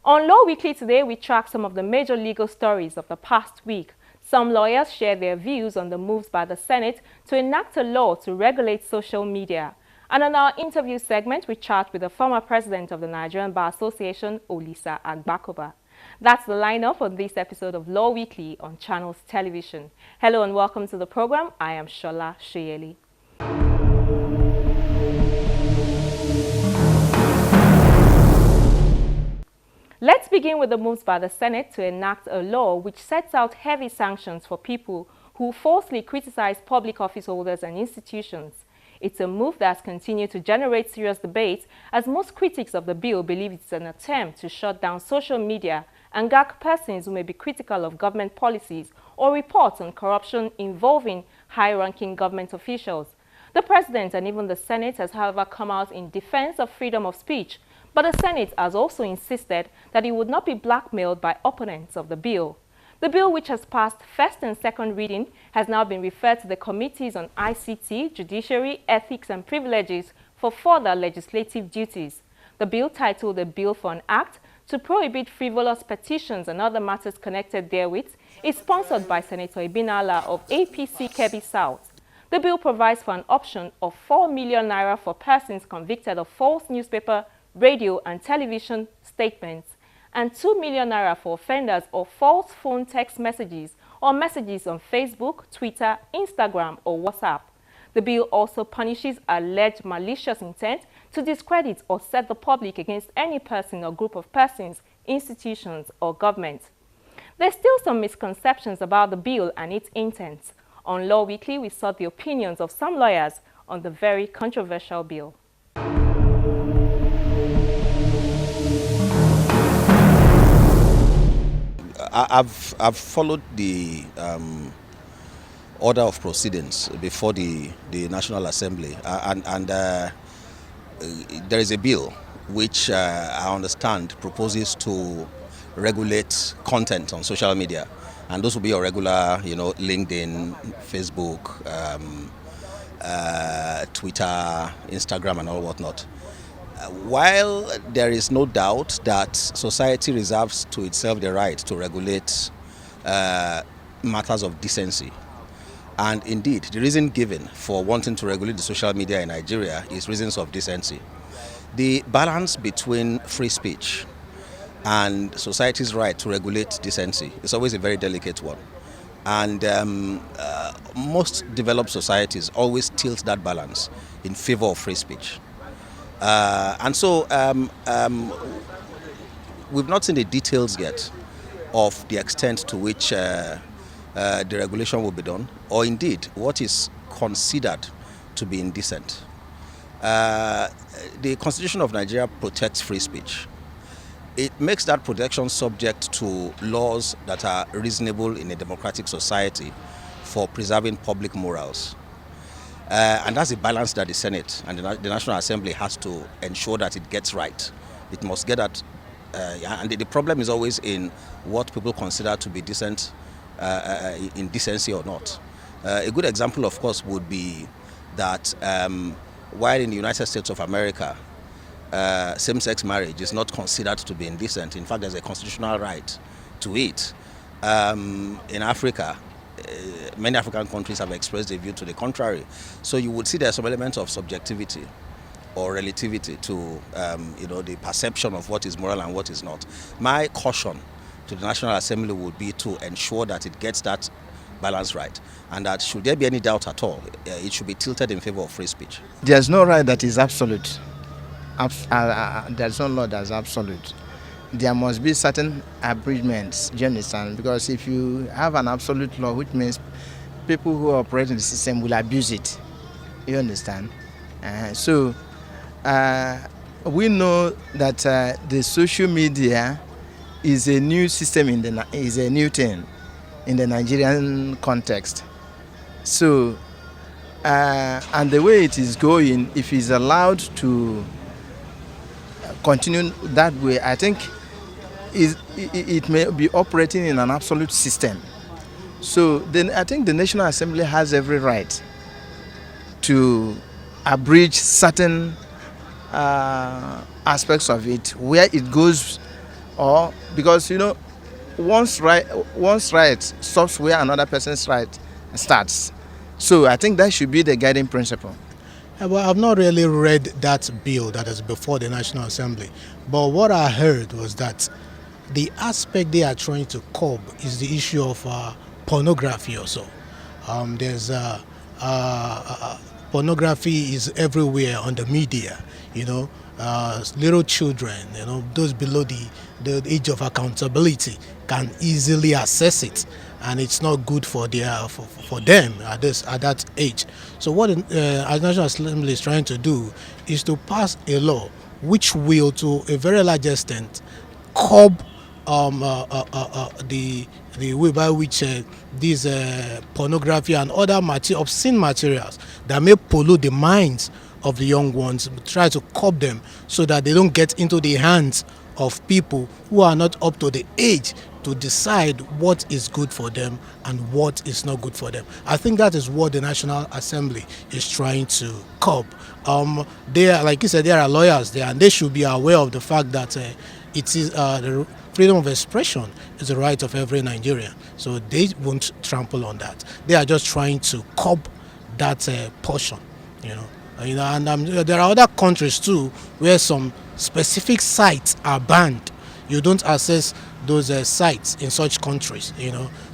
On Law Weekly today, we track some of the major legal stories of the past week. Some lawyers share their views on the moves by the Senate to enact a law to regulate social media. And on our interview segment, we chat with the former president of the Nigerian Bar Association, Olisa Agbakoba. That's the lineup on this episode of Law Weekly on Channels Television. Hello and welcome to the program. I am Shola Sheyeli. Let's begin with the moves by the Senate to enact a law which sets out heavy sanctions for people who falsely criticize public office holders and institutions. It's a move that has continued to generate serious debate, as most critics of the bill believe it's an attempt to shut down social media and gag persons who may be critical of government policies or reports on corruption involving high-ranking government officials. The President and even the Senate has, however, come out in defense of freedom of speech, but the Senate has also insisted that it would not be blackmailed by opponents of the bill. The bill, which has passed first and second reading, has now been referred to the Committees on ICT, Judiciary, Ethics and Privileges for further legislative duties. The bill, titled A Bill for an Act to Prohibit Frivolous Petitions and Other Matters Connected Therewith, is sponsored by Senator Ibinala of APC Kebbi South. The bill provides for an option of 4 million naira for persons convicted of false newspaper, radio and television statements, and 2 million naira for offenders of false phone text messages or messages on Facebook, Twitter, Instagram or WhatsApp. The bill also punishes alleged malicious intent to discredit or set the public against any person or group of persons, institutions or government. There's still some misconceptions about the bill and its intent. On Law Weekly, we sought the opinions of some lawyers on the very controversial bill. I've followed the order of proceedings before the National Assembly, and there is a bill which I understand proposes to regulate content on social media, and those will be your regular, LinkedIn, Facebook, Twitter, Instagram, and all whatnot. While there is no doubt that society reserves to itself the right to regulate matters of decency, and indeed the reason given for wanting to regulate the social media in Nigeria is reasons of decency, the balance between free speech and society's right to regulate decency is always a very delicate one. And most developed societies always tilt that balance in favor of free speech. And so we've not seen the details yet of the extent to which the regulation will be done, or indeed what is considered to be indecent. The Constitution of Nigeria protects free speech. It makes that protection subject to laws that are reasonable in a democratic society for preserving public morals. And that's the balance that the Senate and the National Assembly has to ensure that it gets right. It must get that, and the problem is always in what people consider to be decent, in decency or not. A good example, of course, would be that while in the United States of America, same-sex marriage is not considered to be indecent. In fact, there's a constitutional right to it. In Africa, many African countries have expressed a view to the contrary. So you would see there's some element of subjectivity or relativity to the perception of what is moral and what is not. My caution to the National Assembly would be to ensure that it gets that balance right, and that should there be any doubt at all, it should be tilted in favor of free speech. There's no right that is absolute. There's no law that's absolute. There must be certain abridgments, do you understand? Because if you have an absolute law, which means people who operate in the system will abuse it, you understand? So we know that the social media is a new system, is a new thing in the Nigerian context. So, and the way it is going, if it's allowed to continue that way, I think it may be operating in an absolute system. So then I think the National Assembly has every right to abridge certain aspects of it where it goes or because one's right stops where another person's right starts. So I think that should be the guiding principle. Well, I've not really read that bill that is before the National Assembly, but what I heard was that the aspect they are trying to curb is the issue of pornography also. There's pornography is everywhere on the media, little children, those below the age of accountability can easily access it, and it's not good for for them at that age. So what the National Assembly is trying to do is to pass a law which will, to a very large extent, curb the way by which these pornography and other obscene materials that may pollute the minds of the young ones, try to curb them so that they don't get into the hands of people who are not up to the age to decide what is good for them and what is not good for them. I think that is what the National Assembly is trying to curb. Like you said, there are lawyers there, and they should be aware of the fact that it is the freedom of expression is the right of every Nigerian. So they won't trample on that. They are just trying to curb that portion, and there are other countries too where some specific sites are banned. You don't access those sites in such countries,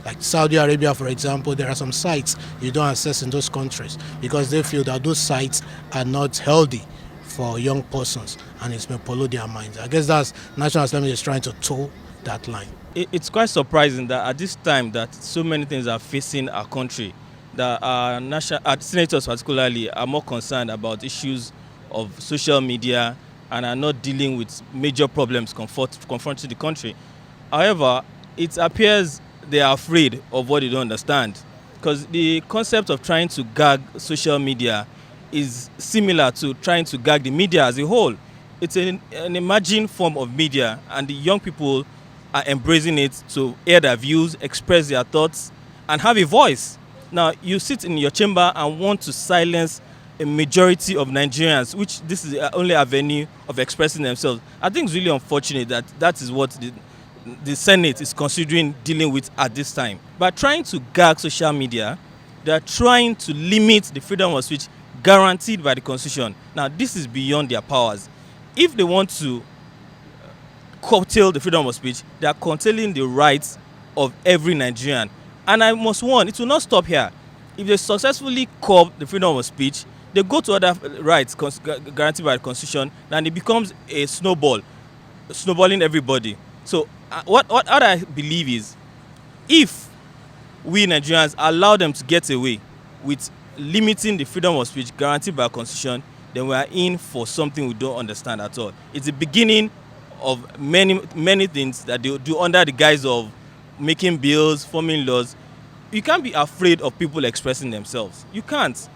like Saudi Arabia, for example. There are some sites you don't access in those countries because they feel that those sites are not healthy for young persons and it may pollute their minds. I guess that's National Assembly is trying to toe that line. It's quite surprising that at this time that so many things are facing our country, that our senators particularly are more concerned about issues of social media and are not dealing with major problems confronting the country. However, it appears they are afraid of what they don't understand, because the concept of trying to gag social media is similar to trying to gag the media as a whole. It's an emerging form of media, and the young people are embracing it to air their views, express their thoughts, and have a voice. Now, you sit in your chamber and want to silence a majority of Nigerians, which this is the only avenue of expressing themselves. I think it's really unfortunate that that is what the Senate is considering dealing with at this time. By trying to gag social media, they are trying to limit the freedom of speech guaranteed by the Constitution. Now, this is beyond their powers. If they want to curtail the freedom of speech, they are curtailing the rights of every Nigerian. And I must warn, it will not stop here. If they successfully curb the freedom of speech, they go to other rights guaranteed by the Constitution, and it becomes a snowballing everybody. So what I believe is, if we Nigerians allow them to get away with limiting the freedom of speech guaranteed by the Constitution, then we are in for something we don't understand at all. It's the beginning of many things that they do under the guise of making bills, forming laws. You can't be afraid of people expressing themselves. You can't.